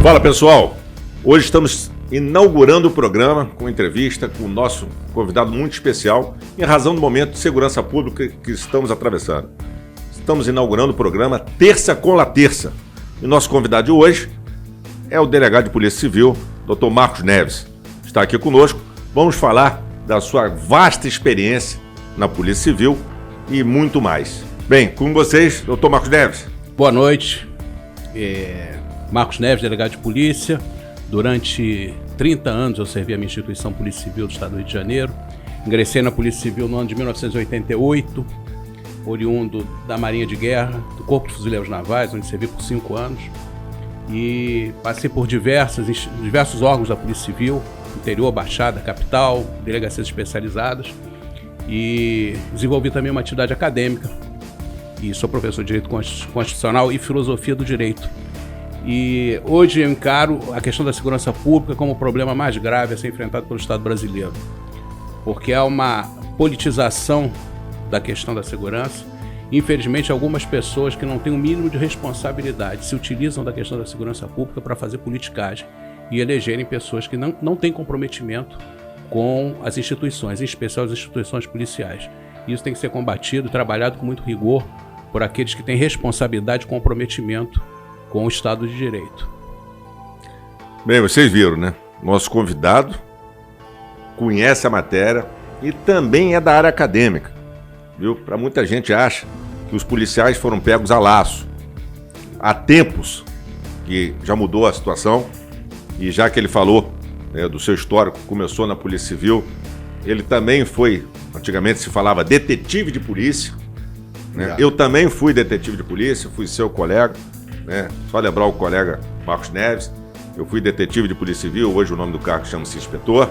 Fala pessoal, hoje estamos inaugurando o programa com entrevista com o nosso convidado muito especial em razão do momento de segurança pública que estamos atravessando. Estamos inaugurando o programa Terça com La Terça e nosso convidado de hoje é o delegado de Polícia Civil, Dr. Marcos Neves. Está aqui conosco, vamos falar da sua vasta experiência na Polícia Civil e muito mais. Bem, com vocês, Dr. Marcos Neves. Boa noite. Marcos Neves, delegado de polícia. Durante 30 anos eu servi a minha instituição Polícia Civil do Estado do Rio de Janeiro. Ingressei na Polícia Civil no ano de 1988, oriundo da Marinha de Guerra, do Corpo de Fuzileiros Navais, onde servi por 5 anos. E passei por diversos órgãos da Polícia Civil, interior, Baixada, capital, delegacias especializadas. E desenvolvi também uma atividade acadêmica. E sou professor de Direito Constitucional e Filosofia do Direito. E hoje eu encaro a questão da segurança pública como o problema mais grave a ser enfrentado pelo Estado brasileiro. Porque há uma politização da questão da segurança. Infelizmente, algumas pessoas que não têm o mínimo de responsabilidade se utilizam da questão da segurança pública para fazer politicagem e elegerem pessoas que não têm comprometimento com as instituições, em especial as instituições policiais. Isso tem que ser combatido e trabalhado com muito rigor por aqueles que têm responsabilidade e comprometimento com o Estado de Direito. Bem, vocês viram, né? Nosso convidado conhece a matéria e também é da área acadêmica, viu? Para muita gente acha que os policiais foram pegos a laço. Há tempos que já mudou a situação e já que ele falou, né, do seu histórico, começou na Polícia Civil, ele também foi, antigamente se falava detetive de polícia, né? Eu também fui detetive de polícia, fui seu colega, né? Só lembrar o colega Marcos Neves, eu fui detetive de Polícia Civil, hoje o nome do cargo chama-se inspetor,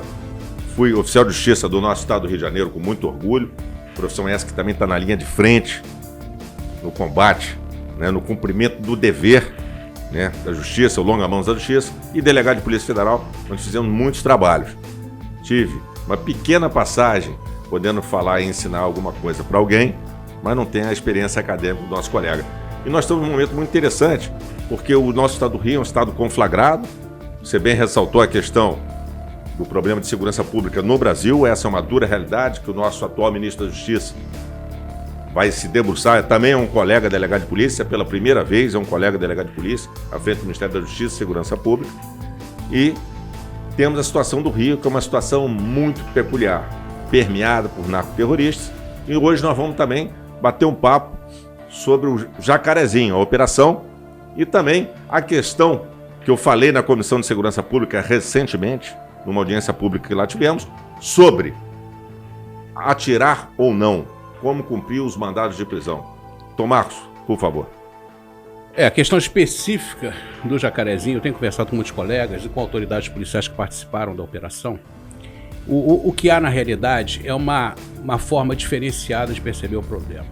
fui oficial de justiça do nosso estado do Rio de Janeiro com muito orgulho, profissão essa que também está na linha de frente, no combate, né, no cumprimento do dever, né, da justiça, o longa-mãos da justiça, e delegado de Polícia Federal, onde fizemos muitos trabalhos. Tive uma pequena passagem, podendo falar e ensinar alguma coisa para alguém, mas não tenho a experiência acadêmica do nosso colega. E nós estamos num momento muito interessante, porque o nosso estado do Rio é um estado conflagrado. Você bem ressaltou a questão do problema de segurança pública no Brasil. Essa é uma dura realidade que o nosso atual ministro da Justiça vai se debruçar. Também é um colega delegado de polícia, pela primeira vez é um colega delegado de polícia, à frente do Ministério da Justiça e Segurança Pública. E temos a situação do Rio, que é uma situação muito peculiar, permeada por narcoterroristas. E hoje nós vamos também bater um papo sobre o Jacarezinho, a operação, e também a questão que eu falei na Comissão de Segurança Pública recentemente, numa audiência pública que lá tivemos, sobre atirar ou não, como cumprir os mandados de prisão. Tom Marcos, por favor. A questão específica do Jacarezinho, eu tenho conversado com muitos colegas e com autoridades policiais que participaram da operação. O que há na realidade é uma forma diferenciada de perceber o problema.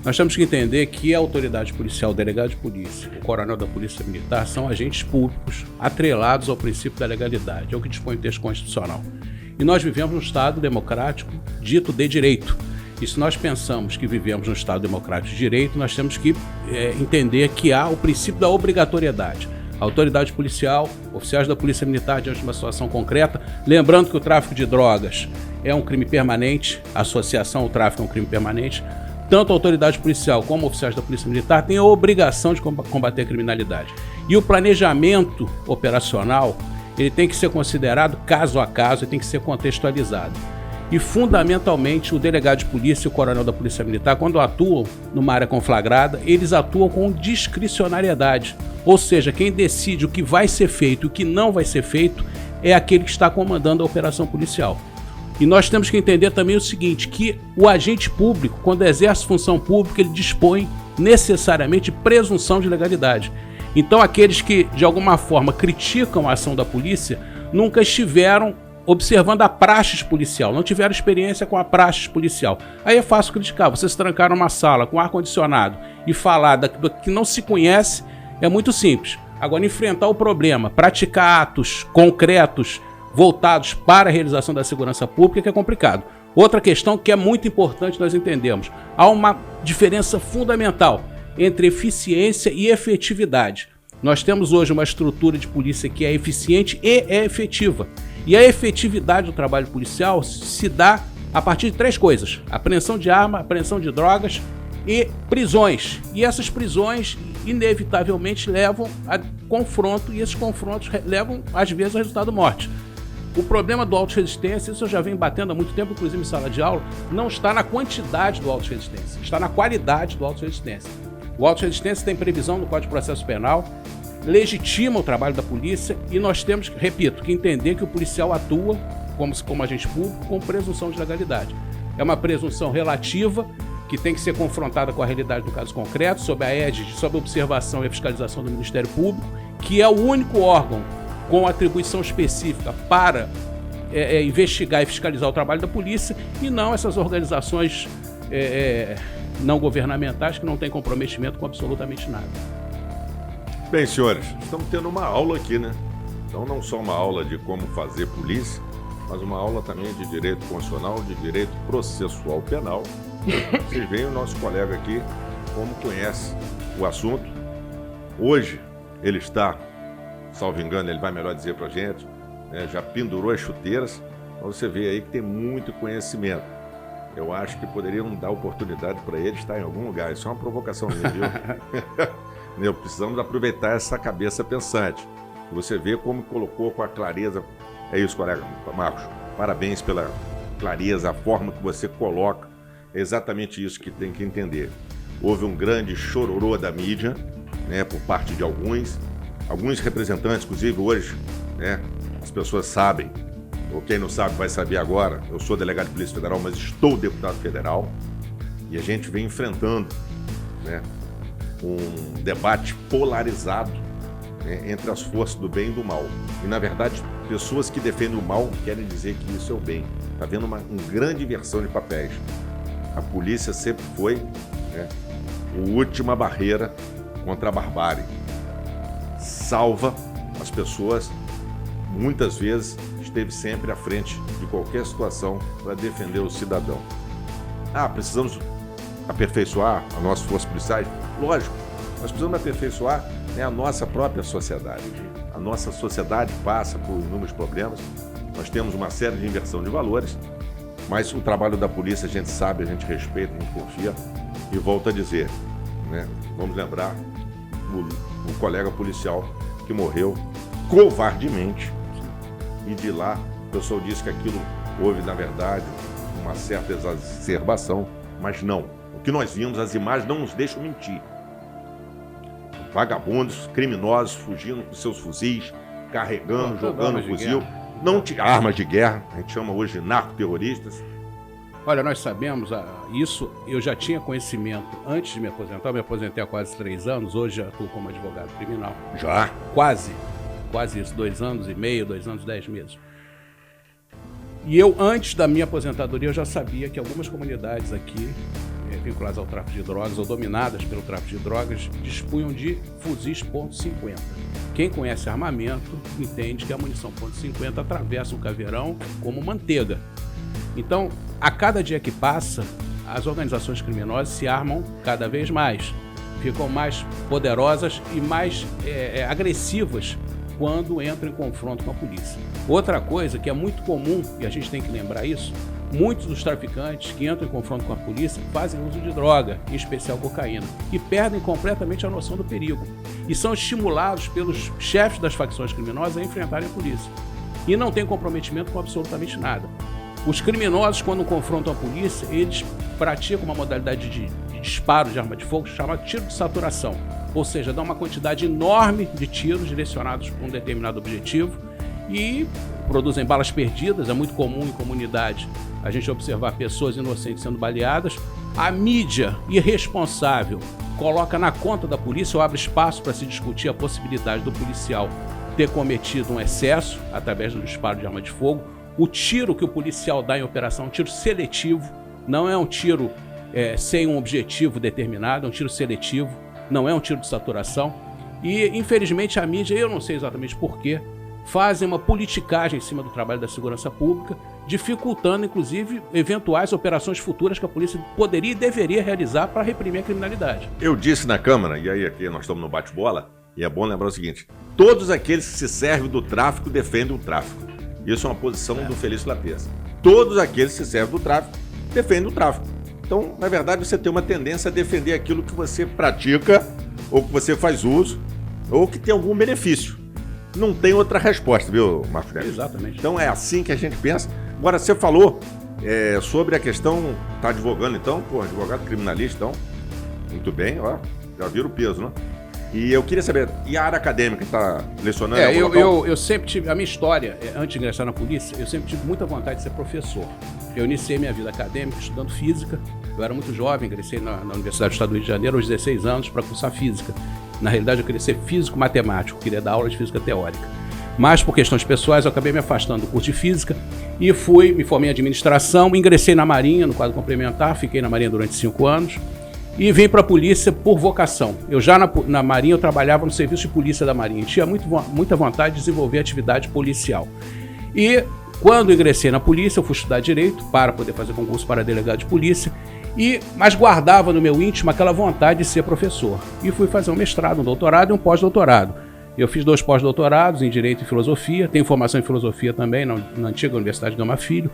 Nós temos que entender que a autoridade policial, o delegado de polícia, o coronel da Polícia Militar são agentes públicos atrelados ao princípio da legalidade, é o que dispõe o texto constitucional. E nós vivemos num Estado democrático dito de direito. E se nós pensamos que vivemos num Estado democrático de direito, nós temos que entender que há o princípio da obrigatoriedade. A autoridade policial, oficiais da Polícia Militar diante de uma situação concreta, lembrando que o tráfico de drogas é um crime permanente, a associação ao tráfico é um crime permanente, tanto a autoridade policial como oficiais da Polícia Militar têm a obrigação de combater a criminalidade. E o planejamento operacional, ele tem que ser considerado caso a caso e tem que ser contextualizado. E, fundamentalmente, o delegado de polícia e o coronel da Polícia Militar, quando atuam numa área conflagrada, eles atuam com discricionariedade. Ou seja, quem decide o que vai ser feito e o que não vai ser feito é aquele que está comandando a operação policial. E nós temos que entender também o seguinte, que o agente público, quando exerce função pública, ele dispõe necessariamente de presunção de legalidade. Então, aqueles que, de alguma forma, criticam a ação da polícia, nunca estiveram observando a praxis policial, não tiveram experiência com a praxis policial. Aí é fácil criticar, você se trancar numa sala com ar-condicionado e falar daquilo que não se conhece, é muito simples. Agora, enfrentar o problema, praticar atos concretos voltados para a realização da segurança pública, que é complicado. Outra questão que é muito importante nós entendermos, há uma diferença fundamental entre eficiência e efetividade. Nós temos hoje uma estrutura de polícia que é eficiente e é efetiva. E a efetividade do trabalho policial se dá a partir de 3 coisas: apreensão de arma, apreensão de drogas e prisões. E essas prisões, inevitavelmente, levam a confronto, e esses confrontos levam, às vezes, ao resultado morte. O problema do auto-resistência, isso eu já venho batendo há muito tempo, inclusive em sala de aula, não está na quantidade do auto-resistência, está na qualidade do auto-resistência. O auto-resistência tem previsão no Código de Processo Penal, legitima o trabalho da polícia, e nós temos, repito, que entender que o policial atua como agente público com presunção de legalidade. É uma presunção relativa que tem que ser confrontada com a realidade do caso concreto, sob a égide, sob a observação e a fiscalização do Ministério Público, que é o único órgão com atribuição específica para investigar e fiscalizar o trabalho da polícia, e não essas organizações não governamentais que não têm comprometimento com absolutamente nada. Bem, senhores, estamos tendo uma aula aqui, né? Então, não só uma aula de como fazer polícia, mas uma aula também de direito constitucional, de direito processual penal. Vocês veem o nosso colega aqui, como conhece o assunto. Hoje, ele está, salvo engano, ele vai melhor dizer pra gente, né, já pendurou as chuteiras. Então você vê aí que tem muito conhecimento. Eu acho que poderiam dar oportunidade para ele estar em algum lugar. Isso é uma provocação minha, viu? Precisamos aproveitar essa cabeça pensante. Você vê como colocou com a clareza. É isso, colega Marcos. Parabéns pela clareza, a forma que você coloca. É exatamente isso que tem que entender. Houve um grande chororô da mídia, né, por parte de alguns representantes, inclusive hoje, né, as pessoas sabem, ou quem não sabe vai saber agora. Eu sou delegado de Polícia Federal, mas estou deputado federal, e a gente vem enfrentando, né, um debate polarizado, né, entre as forças do bem e do mal. E, na verdade, pessoas que defendem o mal querem dizer que isso é o bem. Está havendo uma grande inversão de papéis. A polícia sempre foi, né, a última barreira contra a barbárie. Salva as pessoas, muitas vezes esteve sempre à frente de qualquer situação para defender o cidadão. Precisamos aperfeiçoar as nossas forças policiais? Lógico, nós precisamos aperfeiçoar, né, a nossa própria sociedade. A nossa sociedade passa por inúmeros problemas, nós temos uma série de inversão de valores, mas o trabalho da polícia a gente sabe, a gente respeita, a gente confia, e volto a dizer, né, vamos lembrar o colega policial que morreu covardemente, e de lá o pessoal disse que aquilo houve, na verdade, uma certa exacerbação, mas não. O que nós vimos, as imagens não nos deixam mentir. Vagabundos, criminosos fugindo com seus fuzis, carregando, jogando fuzil, armas de guerra, a gente chama hoje de narcoterroristas. Olha, nós sabemos isso, eu já tinha conhecimento antes de me aposentar, eu me aposentei há quase 3 anos, hoje já atuo como advogado criminal. Já? Quase isso, 2 anos e meio, 2 anos e 10 meses. E eu, antes da minha aposentadoria, eu já sabia que algumas comunidades aqui, vinculadas ao tráfico de drogas ou dominadas pelo tráfico de drogas, dispunham de fuzis .50. Quem conhece armamento entende que a munição .50 atravessa o caveirão como manteiga. Então, a cada dia que passa, as organizações criminosas se armam cada vez mais, ficam mais poderosas e mais agressivas quando entram em confronto com a polícia. Outra coisa que é muito comum, e a gente tem que lembrar isso, muitos dos traficantes que entram em confronto com a polícia fazem uso de droga, em especial cocaína, e perdem completamente a noção do perigo. E são estimulados pelos chefes das facções criminosas a enfrentarem a polícia. E não têm comprometimento com absolutamente nada. Os criminosos, quando confrontam a polícia, eles praticam uma modalidade de disparo de arma de fogo chamada tiro de saturação. Ou seja, dão uma quantidade enorme de tiros direcionados para um determinado objetivo e produzem balas perdidas. É muito comum em comunidade a gente observar pessoas inocentes sendo baleadas. A mídia irresponsável coloca na conta da polícia ou abre espaço para se discutir a possibilidade do policial ter cometido um excesso através do disparo de arma de fogo. O tiro que o policial dá em operação é um tiro seletivo, não é um tiro sem um objetivo determinado, é um tiro seletivo, não é um tiro de saturação. E, infelizmente, a mídia, eu não sei exatamente porquê, fazem uma politicagem em cima do trabalho da segurança pública, dificultando, inclusive, eventuais operações futuras que a polícia poderia e deveria realizar para reprimir a criminalidade. Eu disse na Câmara, e aí aqui nós estamos no bate-bola, E é bom lembrar o seguinte: todos aqueles que se servem do tráfico defendem o tráfico. Isso é uma posição do Felício Lapesa. Todos aqueles que se servem do tráfico defendem o tráfico. Então, na verdade, você tem uma tendência a defender aquilo que você pratica, ou que você faz uso, ou que tem algum benefício. Não tem outra resposta, viu, Marcos Neves? Exatamente. Então é assim que a gente pensa. Agora, você falou sobre a questão, está advogando então, advogado criminalista, então, muito bem, ó, já viram o peso, né? E eu queria saber, e a área acadêmica está lecionando? Eu sempre tive, a minha história, antes de ingressar na polícia, eu sempre tive muita vontade de ser professor. Eu iniciei minha vida acadêmica estudando física, eu era muito jovem, ingressei na Universidade do Estado do Rio de Janeiro aos 16 anos para cursar física. Na realidade, eu queria ser físico-matemático, queria dar aula de física teórica. Mas, por questões pessoais, eu acabei me afastando do curso de física e me formei em administração, ingressei na Marinha, no quadro complementar, fiquei na Marinha durante 5 anos e vim para a polícia por vocação. Eu já na Marinha, eu trabalhava no serviço de polícia da Marinha, tinha muita vontade de desenvolver atividade policial. E quando ingressei na polícia, eu fui estudar Direito para poder fazer concurso para delegado de polícia, mas guardava no meu íntimo aquela vontade de ser professor. E fui fazer um mestrado, um doutorado e um pós-doutorado. Eu fiz 2 pós-doutorados em Direito e Filosofia, tenho formação em Filosofia também na antiga Universidade Gama Filho.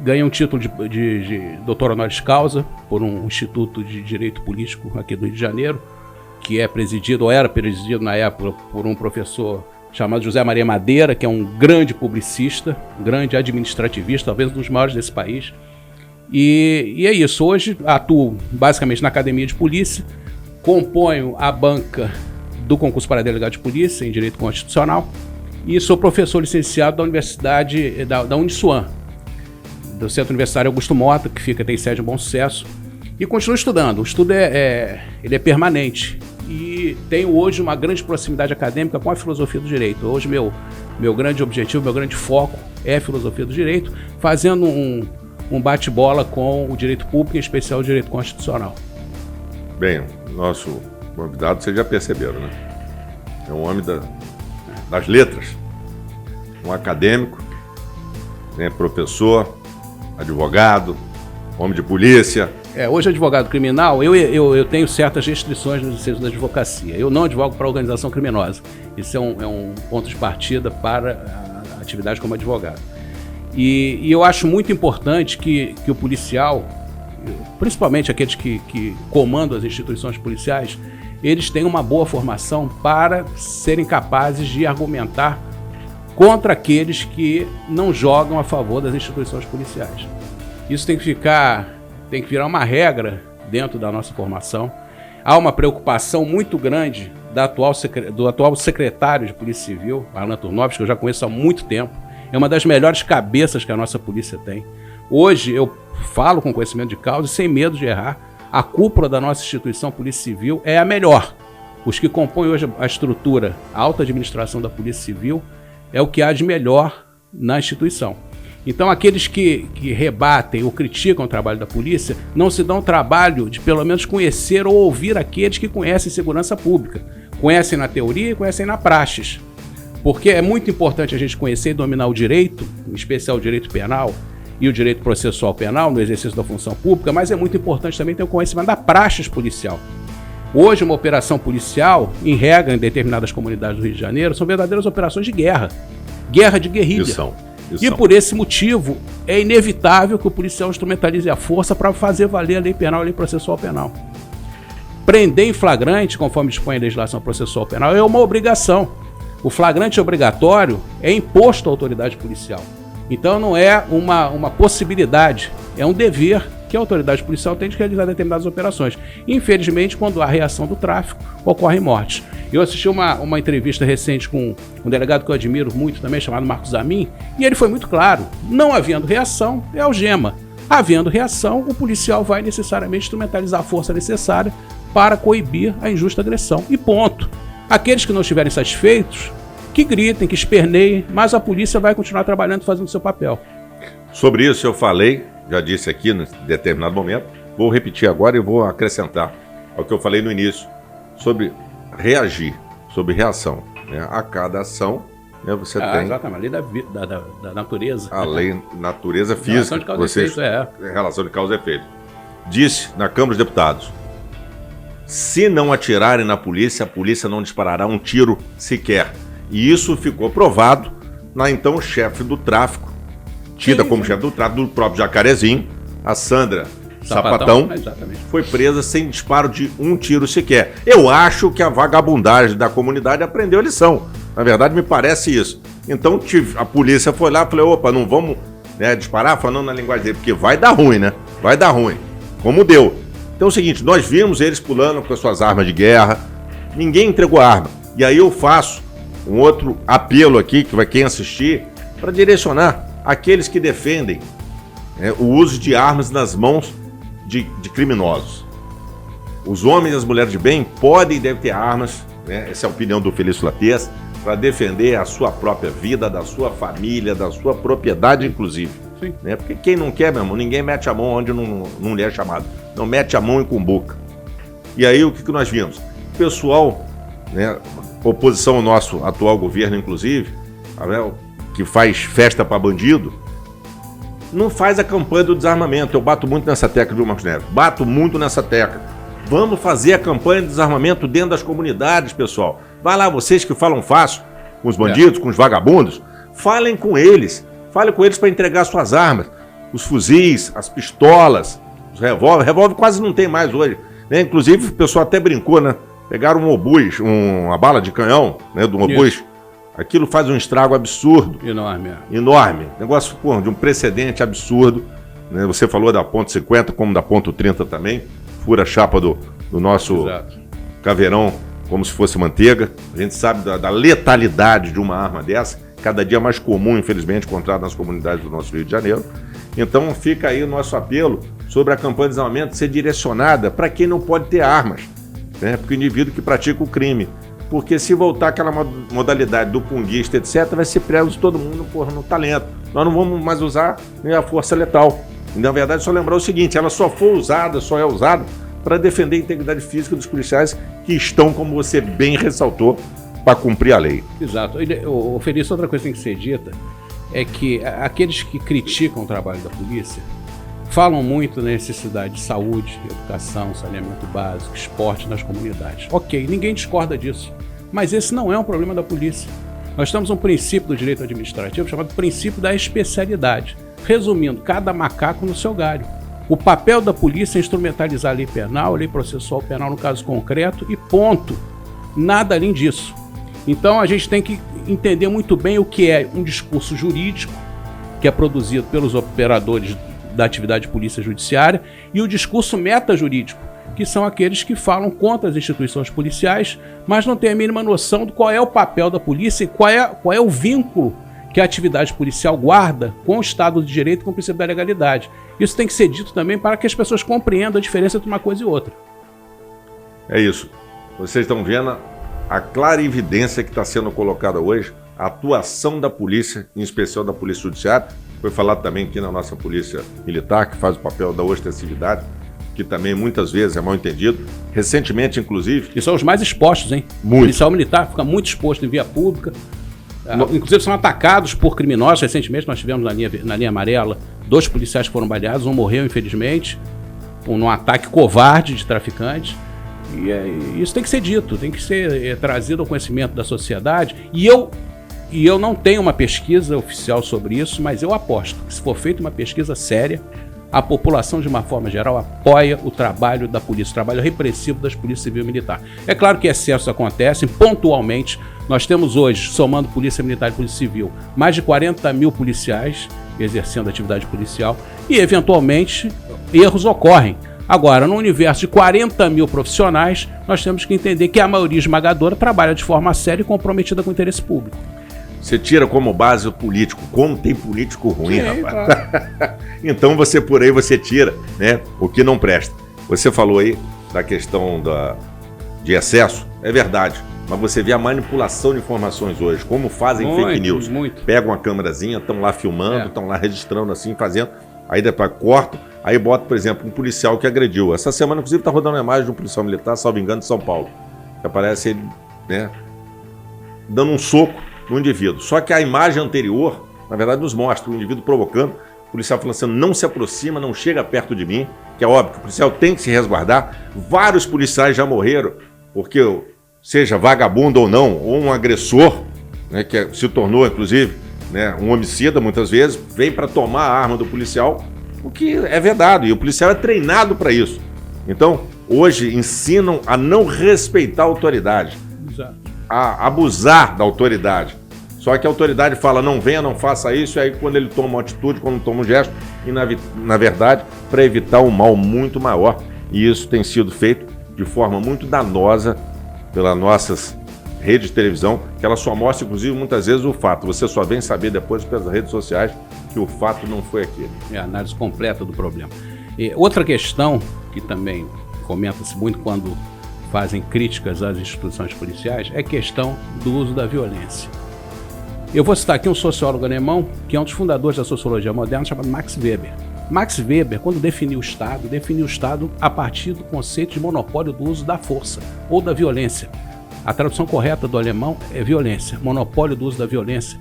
Ganhei um título de doutor honoris causa por um instituto de direito político aqui do Rio de Janeiro, que era presidido na época por um professor chamado José Maria Madeira, que é um grande publicista, um grande administrativista, talvez um dos maiores desse país. E é isso, hoje atuo basicamente na Academia de Polícia, componho a banca do concurso para delegado de polícia em Direito Constitucional e sou professor licenciado da Universidade da Uniswan, do Centro Universitário Augusto Mota, que tem sede em Bom Sucesso, e continuo estudando. O estudo ele é permanente e tenho hoje uma grande proximidade acadêmica com a filosofia do direito. Hoje meu grande objetivo, meu grande foco é a filosofia do direito, fazendo um bate-bola com o direito público, em especial o direito constitucional. Bem, nosso convidado, vocês já perceberam, né? É um homem das letras, um acadêmico, né? Professor, advogado, homem de polícia. Hoje, advogado criminal, eu tenho certas restrições no exercício da advocacia. Eu não advogo para organização criminosa. Isso é um ponto de partida para a atividade como advogado. E eu acho muito importante que o policial, principalmente aqueles que comandam as instituições policiais, eles tenham uma boa formação para serem capazes de argumentar contra aqueles que não jogam a favor das instituições policiais. Isso tem que virar uma regra dentro da nossa formação. Há uma preocupação muito grande do atual secretário de Polícia Civil, Alan Turnovski, que eu já conheço há muito tempo. É uma das melhores cabeças que a nossa polícia tem. Hoje eu falo com conhecimento de causa e sem medo de errar. A cúpula da nossa instituição Polícia Civil é a melhor. Os que compõem hoje a estrutura, a alta administração da Polícia Civil, é o que há de melhor na instituição. Então aqueles que rebatem ou criticam o trabalho da polícia não se dão o trabalho de pelo menos conhecer ou ouvir aqueles que conhecem segurança pública. Conhecem na teoria e conhecem na praxis. Porque é muito importante a gente conhecer e dominar o direito, em especial o direito penal e o direito processual penal no exercício da função pública, mas é muito importante também ter o conhecimento da praxis policial. Hoje, uma operação policial, em regra, em determinadas comunidades do Rio de Janeiro, são verdadeiras operações de guerra de guerrilha. E por esse motivo, é inevitável que o policial instrumentalize a força para fazer valer a lei penal e a lei processual penal. Prender em flagrante, conforme dispõe a legislação processual penal, é uma obrigação. O flagrante obrigatório é imposto à autoridade policial. Então não é uma possibilidade, é um dever que a autoridade policial tem de realizar determinadas operações. Infelizmente, quando há reação do tráfico, ocorrem mortes. Eu assisti uma entrevista recente com um delegado que eu admiro muito também, chamado Marcos Amin, e ele foi muito claro: não havendo reação, é algema. Havendo reação, o policial vai necessariamente instrumentalizar a força necessária para coibir a injusta agressão. E ponto. Aqueles que não estiverem satisfeitos, que gritem, que esperneiem, mas a polícia vai continuar trabalhando e fazendo o seu papel. Sobre isso eu falei, já disse aqui em determinado momento, vou repetir agora e vou acrescentar ao que eu falei no início, sobre reagir, sobre reação. Né? A cada ação, né, você tem... Exatamente, a lei da natureza. A lei natureza física. Relação de causa e efeito, Relação de causa e efeito. Disse na Câmara dos Deputados, se não atirarem na polícia, a polícia não disparará um tiro sequer. E isso ficou provado na então chefe do tráfico, tida como chefe do tráfico do próprio Jacarezinho, a Sandra Sapatão, foi presa sem disparo de um tiro sequer. Eu acho que a vagabundagem da comunidade aprendeu a lição. Na verdade, me parece isso. Então a polícia foi lá e falou, opa, não vamos disparar, falando na linguagem dele, porque vai dar ruim, né? Vai dar ruim. Como deu. Então é o seguinte, nós vimos eles pulando com as suas armas de guerra, ninguém entregou arma. E aí eu faço um outro apelo aqui, que vai quem assistir, para direcionar aqueles que defendem o uso de armas nas mãos de criminosos. Os homens e as mulheres de bem podem e devem ter armas, essa é a opinião do Felício Latês, para defender a sua própria vida, da sua família, da sua propriedade, inclusive. Sim. Porque quem não quer, meu irmão, ninguém mete a mão onde não lhe é chamado. Não mete a mão em cumbuca. E aí o que nós vimos? O pessoal, oposição ao nosso atual governo, inclusive, que faz festa para bandido, não faz a campanha do desarmamento. Eu bato muito nessa tecla, viu, Marcos Neves? Bato muito nessa tecla. Vamos fazer a campanha de desarmamento dentro das comunidades, pessoal. Vai lá, vocês que falam fácil com os bandidos, com os vagabundos, falem com eles. Falem com eles para entregar suas armas. Os fuzis, as pistolas, os revólver. Revólver quase não tem mais hoje. Inclusive, o pessoal até brincou, né? Pegaram um obus, uma bala de canhão, do obus. Isso. Aquilo faz um estrago absurdo. Enorme. Enorme. Negócio, de um precedente absurdo. Você falou da ponto .50, como da ponto .30 também. Fura a chapa do nosso caveirão como se fosse manteiga. A gente sabe da letalidade de uma arma dessa. Cada dia mais comum, infelizmente, encontrada nas comunidades do nosso Rio de Janeiro. Então fica aí o nosso apelo sobre a campanha de desarmamento ser direcionada para quem não pode ter armas. Porque o indivíduo que pratica o crime. Porque se voltar aquela modalidade do punguista, etc., vai ser preso todo mundo no talento. Nós não vamos mais usar a força letal. E, na verdade, só lembrar o seguinte, ela só é usada para defender a integridade física dos policiais que estão, como você bem ressaltou, para cumprir a lei. Exato. O Felício, outra coisa que tem que ser dita é que aqueles que criticam o trabalho da polícia falam muito na necessidade de saúde, educação, saneamento básico, esporte nas comunidades. Ok, ninguém discorda disso. Mas esse não é um problema da polícia. Nós temos um princípio do direito administrativo chamado princípio da especialidade. Resumindo, cada macaco no seu galho. O papel da polícia é instrumentalizar a lei penal, a lei processual penal no caso concreto e ponto. Nada além disso. Então a gente tem que entender muito bem o que é um discurso jurídico, que é produzido pelos operadores da atividade de polícia judiciária, e o discurso metajurídico, que são aqueles que falam contra as instituições policiais, mas não têm a mínima noção de qual é o papel da polícia e qual é o vínculo que a atividade policial guarda com o Estado de Direito e com o princípio da legalidade. Isso tem que ser dito também para que as pessoas compreendam a diferença entre uma coisa e outra. É isso. Vocês estão vendo a clara evidência que está sendo colocada hoje, a atuação da polícia, em especial da polícia judiciária. Foi falado também aqui na nossa polícia militar, que faz o papel da ostensividade, que também muitas vezes é mal entendido. Recentemente, inclusive... E são os mais expostos, hein? Muito. O policial militar fica muito exposto em via pública. Inclusive são atacados por criminosos. Recentemente nós tivemos na linha amarela 2 policiais que foram baleados, um morreu infelizmente, num ataque covarde de traficantes. E isso tem que ser dito, tem que ser trazido ao conhecimento da sociedade. E eu não tenho uma pesquisa oficial sobre isso, mas eu aposto que se for feita uma pesquisa séria, a população, de uma forma geral, apoia o trabalho da polícia, o trabalho repressivo das polícias civil e militar. É claro que excessos acontecem pontualmente. Nós temos hoje, somando polícia militar e polícia civil, mais de 40 mil policiais exercendo atividade policial e, eventualmente, erros ocorrem. Agora, no universo de 40 mil profissionais, nós temos que entender que a maioria esmagadora trabalha de forma séria e comprometida com o interesse público. Você tira como base o político. Como tem político ruim, sim, rapaz. Claro. Então você tira, o que não presta. Você falou aí da questão de excesso. É verdade. Mas você vê a manipulação de informações hoje. Como fazem fake news. Muito. Pegam uma câmerazinha, estão lá filmando, estão lá registrando assim, fazendo. Aí depois cortam. Aí bota, por exemplo, um policial que agrediu. Essa semana, inclusive, está rodando uma imagem de um policial militar, salvo engano, de São Paulo. Que aparece ele, dando um soco no indivíduo. Só que a imagem anterior, na verdade, nos mostra o indivíduo provocando, o policial falando assim, não se aproxima, não chega perto de mim, que é óbvio que o policial tem que se resguardar. Vários policiais já morreram, porque seja vagabundo ou não, ou um agressor, né, que se tornou, inclusive, né, um homicida, muitas vezes, vem para tomar a arma do policial, o que é vedado, e o policial é treinado para isso. Então, hoje ensinam a não respeitar a autoridade, a abusar da autoridade. Só que a autoridade fala, não venha, não faça isso, e aí quando ele toma uma atitude, quando toma um gesto, e na verdade, para evitar um mal muito maior. E isso tem sido feito de forma muito danosa pelas nossas redes de televisão, que ela só mostra, inclusive, muitas vezes o fato. Você só vem saber depois pelas redes sociais que o fato não foi aquele. É a análise completa do problema. E outra questão que também comenta-se muito quando fazem críticas às instituições policiais é a questão do uso da violência. Eu vou citar aqui um sociólogo alemão, que é um dos fundadores da sociologia moderna, chamado Max Weber. Max Weber, quando definiu o Estado a partir do conceito de monopólio do uso da força ou da violência. A tradução correta do alemão é violência, monopólio do uso da violência.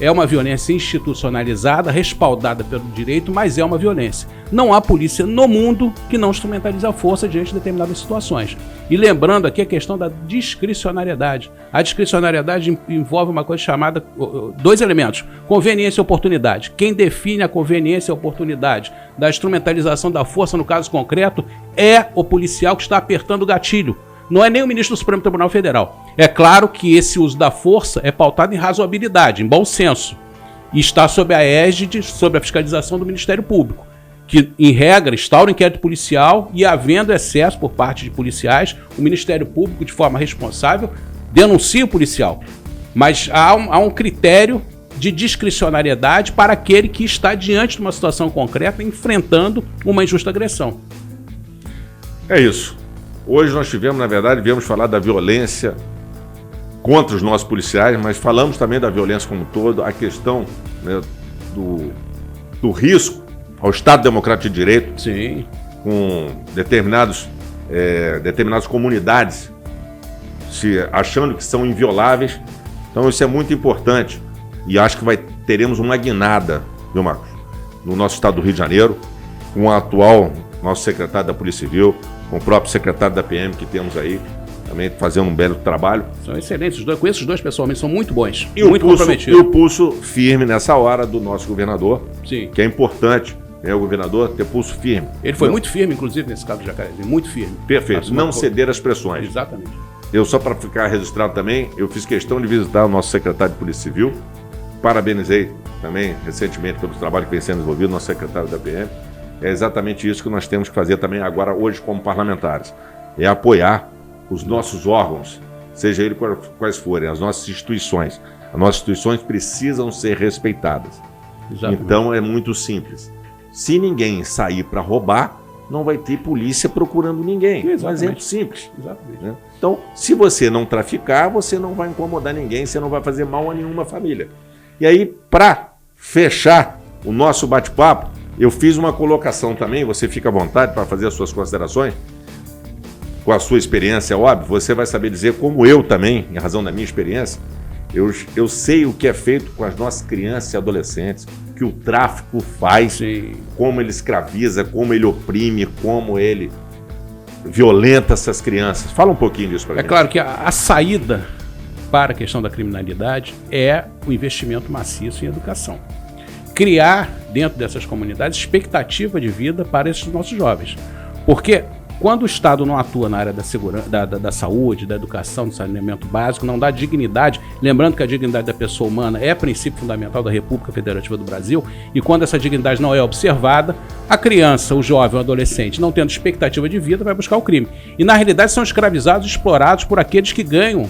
É uma violência institucionalizada, respaldada pelo direito, mas é uma violência. Não há polícia no mundo que não instrumentalize a força diante de determinadas situações. E lembrando aqui a questão da discricionariedade. A discricionariedade envolve uma coisa chamada, dois elementos, conveniência e oportunidade. Quem define a conveniência e a oportunidade da instrumentalização da força no caso concreto é o policial que está apertando o gatilho. Não é nem o ministro do Supremo Tribunal Federal. É claro que esse uso da força é pautado em razoabilidade, em bom senso, e está sob a égide, sob a fiscalização do Ministério Público, que, em regra, instaura o inquérito policial e, havendo excesso por parte de policiais, o Ministério Público, de forma responsável, denuncia o policial. Mas há um critério de discricionariedade para aquele que está diante de uma situação concreta, enfrentando uma injusta agressão. É isso. Hoje nós tivemos, na verdade, viemos falar da violência contra os nossos policiais, mas falamos também da violência como um todo, a questão, né, do risco ao Estado Democrático de Direito. Sim. Com determinadas comunidades achando que são invioláveis. Então isso é muito importante e acho que teremos uma guinada, viu, Marcos, no nosso estado do Rio de Janeiro, com o atual nosso secretário da Polícia Civil, com o próprio secretário da PM que temos aí, também fazendo um belo trabalho. São excelentes os dois, conheço os dois pessoalmente, são muito bons, e muito comprometidos. E o pulso firme nessa hora do nosso governador, sim, que é importante, né, o governador ter pulso firme. Ele foi muito firme, inclusive, nesse caso do Jacarezinho, muito firme. Perfeito, não ceder às pressões. Exatamente. Eu, só para ficar registrado também, eu fiz questão de visitar o nosso secretário de Polícia Civil, parabenizei também recentemente pelo trabalho que vem sendo desenvolvido, nosso secretário da PM. É exatamente isso que nós temos que fazer também agora, hoje, como parlamentares. É apoiar os nossos órgãos, seja eles quais forem, as nossas instituições. As nossas instituições precisam ser respeitadas. Exatamente. Então é muito simples. Se ninguém sair para roubar, não vai ter polícia procurando ninguém. Exatamente. Um exemplo simples. Exatamente. Né? Então, se você não traficar, você não vai incomodar ninguém, você não vai fazer mal a nenhuma família. E aí, para fechar o nosso bate-papo, eu fiz uma colocação também, você fica à vontade para fazer as suas considerações, com a sua experiência, óbvio, você vai saber dizer, como eu também, em razão da minha experiência, eu sei o que é feito com as nossas crianças e adolescentes, que o tráfico faz, sim, como ele escraviza, como ele oprime, como ele violenta essas crianças. Fala um pouquinho disso para mim. É claro que a saída para a questão da criminalidade é o investimento maciço em educação. Criar dentro dessas comunidades expectativa de vida para esses nossos jovens. Porque quando o Estado não atua na área da segurança, da saúde, da educação, do saneamento básico, não dá dignidade, lembrando que a dignidade da pessoa humana é princípio fundamental da República Federativa do Brasil, e quando essa dignidade não é observada, a criança, o jovem, o adolescente, não tendo expectativa de vida, vai buscar o crime. E na realidade são escravizados e explorados por aqueles que ganham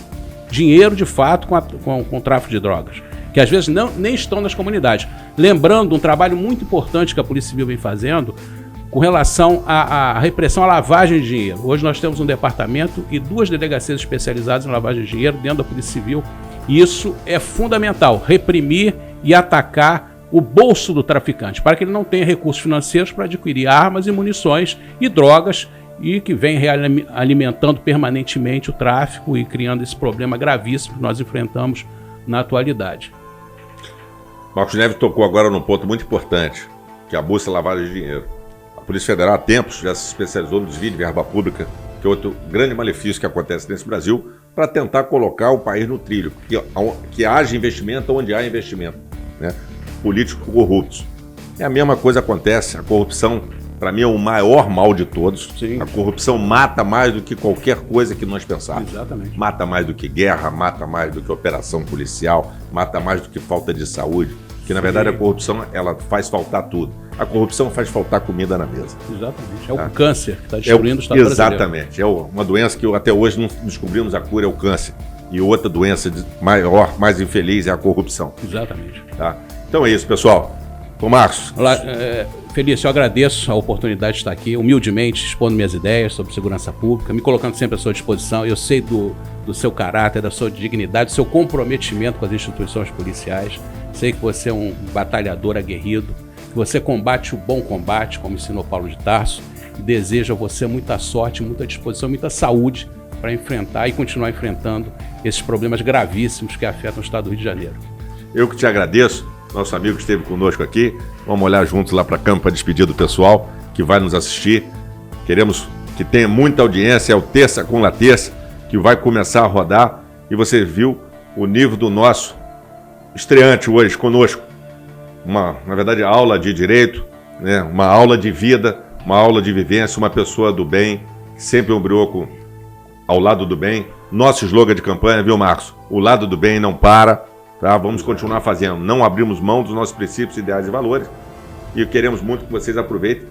dinheiro de fato com o tráfico de drogas, que às vezes nem estão nas comunidades. Lembrando um trabalho muito importante que a Polícia Civil vem fazendo com relação à repressão à lavagem de dinheiro. Hoje nós temos um departamento e 2 delegacias especializadas em lavagem de dinheiro dentro da Polícia Civil, e isso é fundamental, reprimir e atacar o bolso do traficante, para que ele não tenha recursos financeiros para adquirir armas e munições e drogas, e que vem alimentando permanentemente o tráfico e criando esse problema gravíssimo que nós enfrentamos na atualidade. Marcos Neves tocou agora num ponto muito importante, que é a busca lavagem de dinheiro. A Polícia Federal há tempos já se especializou no desvio de verba pública, que é outro grande malefício que acontece nesse Brasil, para tentar colocar o país no trilho, que haja investimento onde há investimento, né? Políticos corruptos. É a mesma coisa acontece, a corrupção, para mim, é o maior mal de todos. Sim. A corrupção mata mais do que qualquer coisa que nós pensarmos. Exatamente. Mata mais do que guerra, mata mais do que operação policial, mata mais do que falta de saúde. Que, na verdade, a corrupção, ela faz faltar tudo. A corrupção faz faltar comida na mesa. Exatamente. É o câncer que está destruindo o Estado brasileiro. Exatamente. É uma doença que até hoje não descobrimos a cura, é o câncer. E outra doença maior, mais infeliz, é a corrupção. Exatamente. Tá? Então é isso, pessoal. Ô, Marcos. Olá, Felício, eu agradeço a oportunidade de estar aqui, humildemente, expondo minhas ideias sobre segurança pública, me colocando sempre à sua disposição. Eu sei do seu caráter, da sua dignidade, do seu comprometimento com as instituições policiais. Sei que você é um batalhador aguerrido, que você combate o bom combate, como ensinou Paulo de Tarso, e desejo a você muita sorte, muita disposição, muita saúde para enfrentar e continuar enfrentando esses problemas gravíssimos que afetam o Estado do Rio de Janeiro. Eu que te agradeço, nosso amigo que esteve conosco aqui. Vamos olhar juntos lá para campo para despedir do pessoal que vai nos assistir. Queremos que tenha muita audiência, é o Terça com La Terça, que vai começar a rodar. E você viu o nível do nosso estreante hoje conosco. Na verdade, aula de direito, né? Uma aula de vida, uma aula de vivência, uma pessoa do bem, sempre ombreou ao lado do bem. Nosso slogan de campanha, viu, Marcos? O lado do bem não para. Tá? Vamos continuar fazendo. Não abrimos mão dos nossos princípios, ideais e valores. E queremos muito que vocês aproveitem,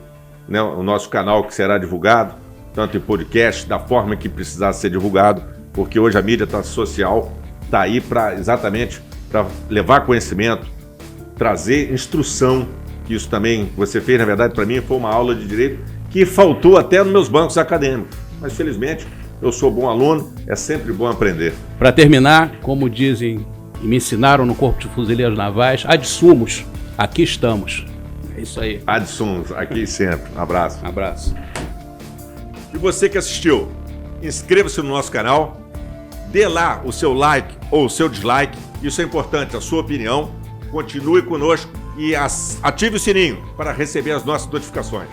né, o nosso canal, que será divulgado, tanto em podcast, da forma que precisar ser divulgado, porque hoje a mídia social está aí exatamente para levar conhecimento, trazer instrução, que isso também você fez, na verdade, para mim foi uma aula de direito que faltou até nos meus bancos acadêmicos. Mas, felizmente, eu sou bom aluno, é sempre bom aprender. Para terminar, como dizem e me ensinaram no Corpo de Fuzileiros Navais, ad sumos, aqui estamos. É isso aí. Ad sumos, aqui sempre. Um abraço. Um abraço. E você que assistiu, inscreva-se no nosso canal, dê lá o seu like ou o seu dislike, isso é importante, a sua opinião. Continue conosco e ative o sininho para receber as nossas notificações.